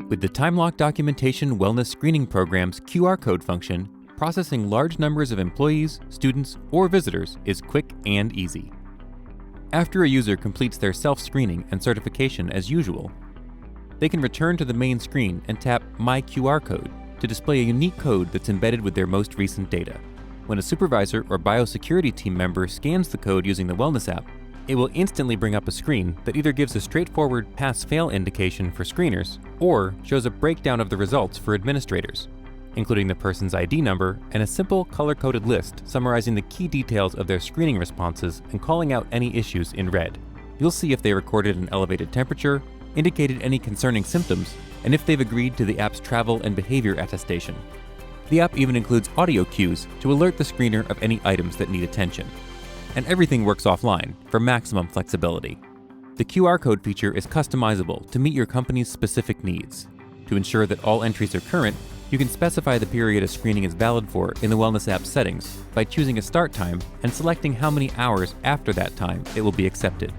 With the TimeLock Documentation Wellness Screening Program's QR code function, processing large numbers of employees, students, or visitors is quick and easy. After a user completes their self-screening and certification as usual, they can return to the main screen and tap My QR Code to display a unique code that's embedded with their most recent data. When a supervisor or biosecurity team member scans the code using the Wellness app, it will instantly bring up a screen that either gives a straightforward pass-fail indication for screeners or shows a breakdown of the results for administrators, including the person's ID number and a simple color-coded list summarizing the key details of their screening responses and calling out any issues in red. You'll see if they recorded an elevated temperature, indicated any concerning symptoms, and if they've agreed to the app's travel and behavior attestation. The app even includes audio cues to alert the screener of any items that need attention. And everything works offline for maximum flexibility. The QR code feature is customizable to meet your company's specific needs. To ensure that all entries are current, you can specify the period a screening is valid for in the Wellness app settings by choosing a start time and selecting how many hours after that time it will be accepted.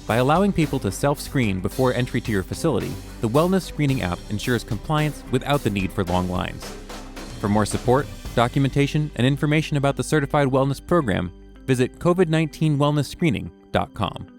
By allowing people to self-screen before entry to your facility, the Wellness Screening app ensures compliance without the need for long lines. For more support, documentation, and information about the Certified Wellness Program, visit COVID-19wellnessscreening.com.